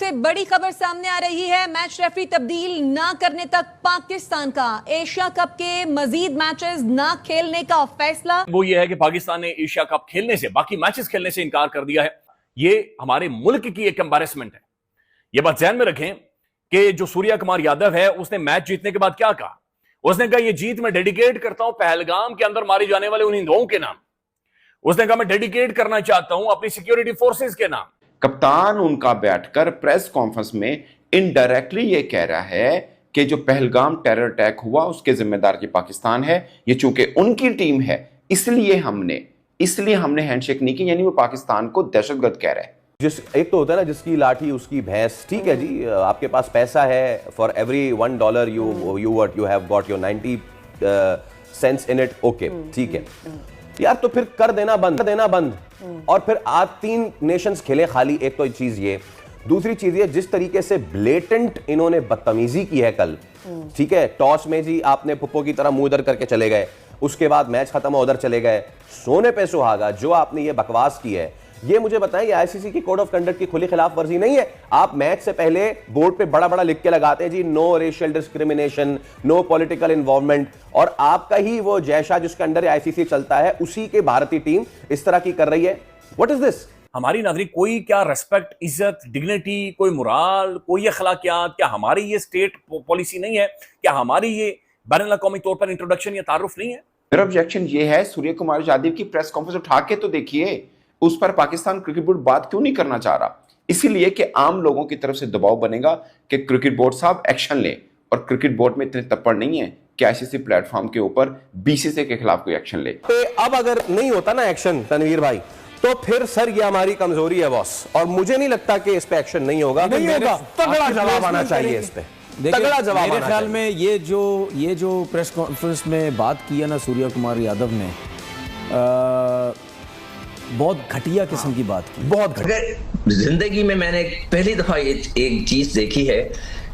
से बड़ी खबर सामने आ रही है। मैच रेफरी तब्दील ना करने तक पाकिस्तान का एशिया कप के मजीद मैचेस ना खेलने का फैसला। वो ये है कि पाकिस्तान ने एशिया कप खेलने से, बाकी मैचेस खेलने से इनकार कर दिया है। ये हमारे मुल्क की एक एम्बैरेसमेंट है। ये बात ध्यान में रखें कि जो सूर्या कुमार यादव है उसने मैच जीतने के बाद क्या कहा। उसने कहा ये जीत मैं डेडिकेट करता हूं पहलगाम के अंदर मारे जाने वाले उन हिंदुओं के नाम। उसने कहा मैं डेडिकेट करना चाहता हूं अपनी सिक्योरिटी फोर्सेस के नाम। कप्तान उनका बैठकर प्रेस कॉन्फ्रेंस में इनडायरेक्टली ये कह रहा है कि जो पहलगाम टेरर अटैक हुआ उसके जिम्मेदार ये पाकिस्तान है, ये चूंकि उनकी टीम है इसलिए हमने हैंडशेक नहीं की, यानी वो पाकिस्तान को दहशतगर्द कह रहा है। जिस एक तो होता है ना जिसकी लाठी उसकी भैंस, ठीक है जी, आपके पास पैसा है, for every $1 you have got your 90 cents in it, okay ठीक है यार, तो फिर कर देना बंद और फिर आज 3 नेशंस खेले खाली। एक तो चीज ये, दूसरी चीज ये जिस तरीके से ब्लेटेंट इन्होंने बदतमीजी की है कल, ठीक है, टॉस में जी आपने पुप्पो की तरह मुंह इधर करके चले गए, उसके बाद मैच खत्म हो उधर चले गए, सोने पे सुहागा जो आपने ये बकवास की है, ये मुझे बताएं ये आईसीसी की कोड ऑफ कंडक्ट की खुली खिलाफ वर्जी नहीं है? आप मैच से पहले बोर्ड पे बड़ा बड़ा लिख के लगाते हैं जी no racial discrimination, no political involvement, और आपका ही वो जैशा जिसके अंडर आईसीसी चलता है उसी के भारतीय टीम इस तरह की कर रही है। What is this? हमारी नागरिक कोई क्या रेस्पेक्ट, इज्जत, डिग्निटी, कोई मोराल, कोई अखलाकियात, क्या हमारी ये स्टेट पॉलिसी नहीं है? क्या हमारी ये बैनुल अक़वामी तौर पर इंट्रोडक्शन या तारुफ नहीं है? मेरा ऑब्जेक्शन ये है, सूर्य कुमार यादव की प्रेस कॉन्फ्रेंस उठा के तो देखिए, उस पर पाकिस्तान क्रिकेट बोर्ड बात क्यों नहीं करना चाह रहा? इसीलिए कि आम लोगों की तरफ से दबाव बनेगा कि क्रिकेट बोर्ड साहब एक्शन ले, और क्रिकेट बोर्ड में इतने तप्पड़ नहीं है कि आईसीसी प्लेटफॉर्म के ऊपर बीसीसीआई के खिलाफ कोई एक्शन ले। अब अगर नहीं होता ना एक्शन तनवीर भाई, तो फिर सर ये हमारी कमजोरी है बॉस, और मुझे नहीं लगता कि इस पे एक्शन नहीं होगा। तगड़ा जवाब आना चाहिए इस पे, तगड़ा जवाब। मेरे ख्याल में ये जो प्रेस कॉन्फ्रेंस में बात की है ना सूर्या कुमार यादव ने, बहुत घटिया किस्म की बात की, बहुत घटिया। जिंदगी में मैंने पहली दफा एक चीज देखी है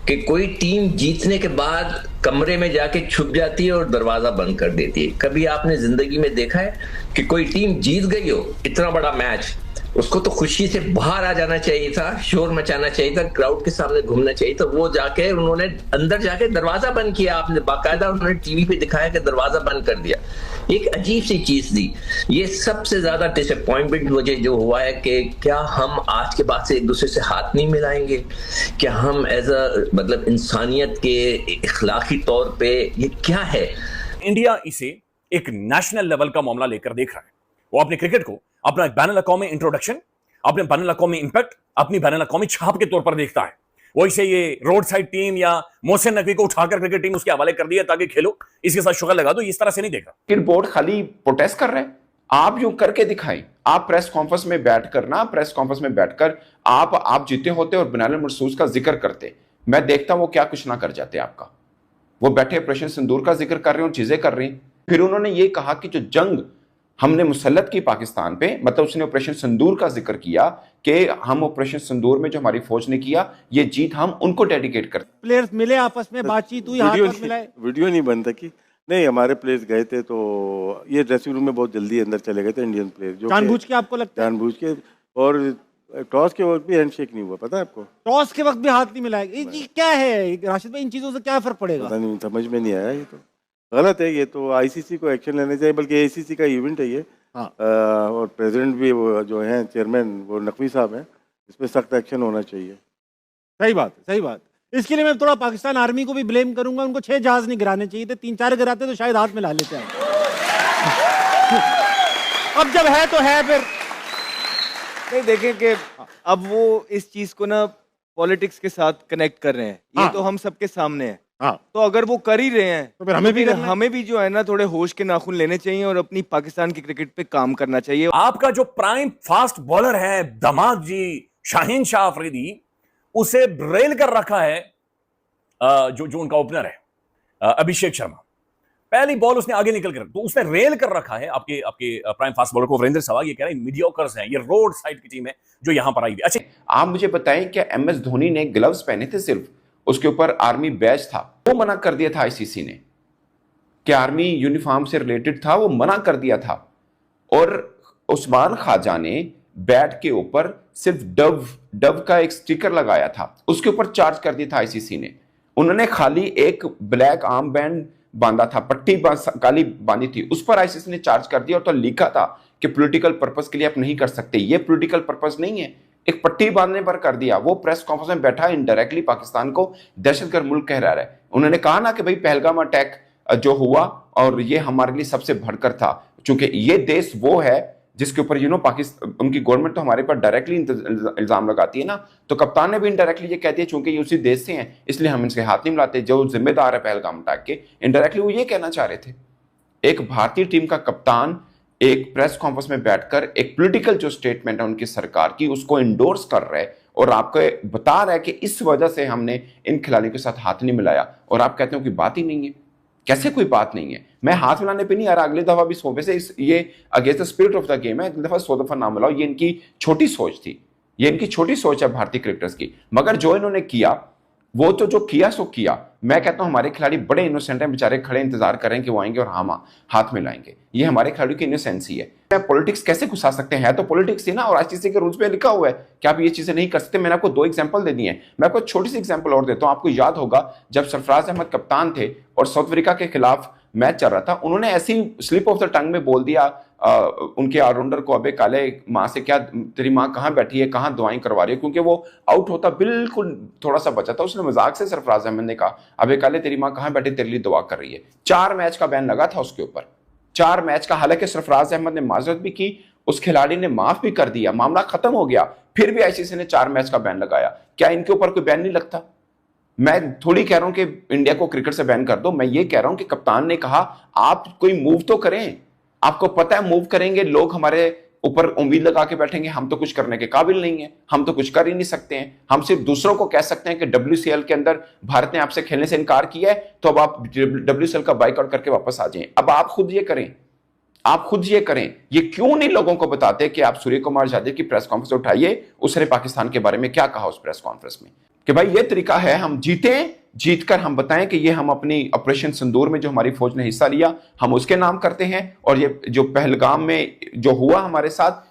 कि कोई टीम जीतने के बाद कमरे में जाके छुप जाती है और दरवाजा बंद कर देती है। कभी आपने जिंदगी में देखा है कि कोई टीम जीत गई हो इतना बड़ा मैच, उसको तो खुशी से बाहर आ जाना चाहिए था, शोर मचाना चाहिए था, क्राउड के सामने घूमना चाहिए था, वो जाके उन्होंने अंदर जाके दरवाजा बंद किया। आपने बाकायदा उन्होंने टीवी पे दिखाया कि दरवाजा बंद कर दिया। एक अजीब सी चीज थी ये। सबसे ज्यादा डिसअपॉइंटमेंट मुझे जो हुआ है कि क्या हम आज के बाद से एक दूसरे से हाथ नहीं मिलाएंगे? क्या हम एज अ मतलब इंसानियत के इखलाकी तौर पे ये क्या है? इंडिया इसे एक नेशनल लेवल का मामला लेकर देख रहा है। वो अपने क्रिकेट को अपना एक बैनुल अक़वामी इंट्रोडक्शन, अपने बैनुल अक़वामी इंपैक्ट, अपनी बैनुल अक़वामी छाप के तौर पर देखता है। वो इसे ये रोड साइड टीम या मोहसिन नकवी को उठाकर क्रिकेट टीम उसके हवाले कर दिया ताकि खेलो, इसके साथ शुगर लगा दो, इस तरह से नहीं देखा। क्रिकेट बोर्ड खाली प्रोटेस्ट कर रहे हैं, आप यूं करके दिखाएं। आप प्रेस कॉन्फ्रेंस में बैठकर आप जीते होते और बनाल महसूस का जिक्र करते, मैं देखता हूं वो क्या कुछ ना कर जाते आपका। वो बैठे ऑपरेशन सिंदूर का जिक्र कर रहे हो, चीजें कर रही। फिर उन्होंने ये कहा कि जो जंग हमने मुसल्लत की पाकिस्तान पे, मतलब उसने ऑपरेशन सिंदूर का जिक्र किया कि हम ऑपरेशन सिंदूर में जो हमारी फौज ने किया ये जीत हम उनको डेडिकेट करते। प्लेयर्स मिले आपस में, बातचीत हुई, हाथ मिलाए, वीडियो नहीं बनता कि नहीं हमारे प्लेयर्स गए थे तो ये ड्रेसिंग रूम में बहुत जल्दी अंदर चले गए थे इंडियन प्लेयर, जो जानबूझ के आपको लगता है? जानबूझ के, और टॉस के वक्त भी हैंडशेक नहीं हुआ, पता है आपको? टॉस के वक्त भी हाथ नहीं मिलाए, ये क्या है राशिद भाई? इन चीजों से क्या फर्क पड़ेगा? पता नहीं, समझ में नहीं आया। ये तो गलत है, ये तो आईसीसी को एक्शन लेना चाहिए, बल्कि आईसीसी का इवेंट है ये। हाँ। और प्रेसिडेंट भी वो जो हैं चेयरमैन वो नकवी साहब हैं, इस पर सख्त एक्शन होना चाहिए। सही बात। इसके लिए मैं थोड़ा पाकिस्तान आर्मी को भी ब्लेम करूंगा, उनको 6 जहाज नहीं गिराने चाहिए थे, 3-4 गिराते तो शायद हाथ मिला लेते हैं। अब जब है तो है, फिर नहीं देखें कि अब वो इस चीज को ना पॉलिटिक्स के साथ कनेक्ट कर रहे हैं, ये तो हम सबके सामने है। हाँ। तो अगर वो कर ही रहे हैं तो फिर हमें भी जो है ना थोड़े होश के नाखून लेने चाहिए और अपनी पाकिस्तान की क्रिकेट पे काम करना चाहिए। आपका जो प्राइम फास्ट बॉलर है दमाग जी शाहीन शाह अफरीदी, उसे रेल कर रखा है जो उनका ओपनर है अभिषेक शर्मा। पहली बॉल उसने आगे निकल कर, तो उसने रेल कर रखा है आपके प्राइम फास्ट बॉलर को। वीरेंद्र सहवाग ये कह रहे हैं मीडियोकर्स हैं, ये रोड साइड की टीम है जो यहां पर आई हुई। अच्छा, आप मुझे बताएं क्या एमएस धोनी ने ग्लव्स पहने थे, सिर्फ उसके ऊपर आर्मी बैज था, वो मना कर दिया था आईसीसी ने कि आर्मी यूनिफॉर्म से रिलेटेड था, वो मना कर दिया था। और उस्मान ख्वाजा ने बैट के ऊपर सिर्फ डव का एक स्टिकर लगाया था, उसके ऊपर चार्ज कर दिया था आईसीसी ने। उन्होंने खाली एक ब्लैक आर्म बैंड बांधा था, पट्टी काली बांधी थी, उस पर आईसीसी ने चार्ज कर दिया और तो लिखा था कि पॉलिटिकल पर्पस के लिए आप नहीं कर सकते। ये पॉलिटिकल पर्पस नहीं है, एक पट्टी बांधने पर कर दिया। वो प्रेस कॉन्फ्रेंस में बैठा इनडायरेक्टली पाकिस्तान को दहशतगर्द मुल्क कह रहा है। उन्होंने कहा ना कि भाई पहलगाम अटैक जो हुआ और ये हमारे लिए सबसे बढ़कर था, क्योंकि ये देश वो है जिसके ऊपर पाकिस्तान, उनकी गवर्नमेंट तो हमारे पर डायरेक्टली इल्जाम लगाती है ना, तो कप्तान ने भी इनडायरेक्टली ये कह दिया चूंकि ये उसी देश से हैं इसलिए हम इनसे हाथ नहीं मिलाते, जो जिम्मेदार है पहलगाम अटैक के। इनडायरेक्टली वो ये कहना चाह रहे थे। एक भारतीय टीम का कप्तान एक प्रेस कॉन्फ्रेंस में बैठकर एक पॉलिटिकल जो स्टेटमेंट है उनकी सरकार की, उसको इंडोर्स कर रहा है और आपको बता रहा है कि इस वजह से हमने इन खिलाड़ियों के साथ हाथ नहीं मिलाया, और आप कहते हो कि बात ही नहीं है। कैसे कोई बात नहीं है? मैं हाथ मिलाने पे नहीं आ रहा, अगली दफा भी 100 में से ये against the spirit of the game है, अगली दफा 100 दफा ना मिलाओ। ये इनकी छोटी सोच थी, ये इनकी छोटी सोच है भारतीय क्रिकेटर्स की। मगर जो इन्होंने किया वो तो जो किया सो किया। मैं कहता हूं हमारे खिलाड़ी बड़े इनोसेंट हैं, बेचारे खड़े इंतजार करें कि वो आएंगे और हम हाथ मिलाएंगे। ये हमारे खिलाड़ियों की इनोसेंसी है। पॉलिटिक्स कैसे घुसा सकते हैं? तो पॉलिटिक्स ही ना, और आईसीसी के रूल्स में लिखा हुआ है कि आप ये चीजें नहीं कर सकते। मैंने आपको 2 एग्जांपल दे दिए हैं, मैं आपको छोटी सी एग्जांपल और देता हूं। आपको याद होगा जब सरफराज अहमद कप्तान थे और साउथ अफ्रीका के खिलाफ मैच चल रहा था, उन्होंने ऐसी स्लिप ऑफ द टंग में बोल दिया उनके ऑलराउंडर को, अबे काले माँ से क्या, तेरी माँ कहाँ बैठी है, कहाँ दवाएं करवा रही है, क्योंकि वो आउट होता बिल्कुल थोड़ा सा बचा था। उसने मजाक से सरफराज अहमद ने कहा, अबे काले तेरी माँ कहाँ बैठी, तेरे लिए दुआ कर रही है। 4 मैच का बैन लगा था उसके ऊपर, 4 मैच का। हालांकि सरफराज अहमद ने माजरत भी की, उस खिलाड़ी ने माफ भी कर दिया, मामला खत्म हो गया, फिर भी आईसीसी ने 4 मैच का बैन लगाया। क्या इनके ऊपर कोई बैन नहीं लगता? मैं थोड़ी कह रहा हूं कि इंडिया को क्रिकेट से बैन कर दो, मैं ये कह रहा हूं कि कप्तान ने कहा आप कोई मूव तो करें। आपको पता है मूव करेंगे लोग हमारे ऊपर उम्मीद लगा के बैठेंगे, हम तो कुछ करने के काबिल नहीं है, हम तो कुछ कर ही नहीं सकते हैं। हम सिर्फ दूसरों को कह सकते हैं कि WCL के अंदर भारत ने आपसे खेलने से इनकार किया है, तो अब आप WCL का बाइकआउट करके वापस आ जाएं। अब आप खुद ये करें, आप खुद ये करें। ये क्यों नहीं लोगों को बताते कि आप सूर्य कुमार यादव की प्रेस कॉन्फ्रेंस उठाइए, उसने पाकिस्तान के बारे में क्या कहा उस प्रेस कॉन्फ्रेंस में, कि भाई ये तरीका है, हम जीतकर हम बताएं कि ये हम अपनी ऑपरेशन सिंदूर में जो हमारी फौज ने हिस्सा लिया हम उसके नाम करते हैं, और ये जो पहलगाम में जो हुआ हमारे साथ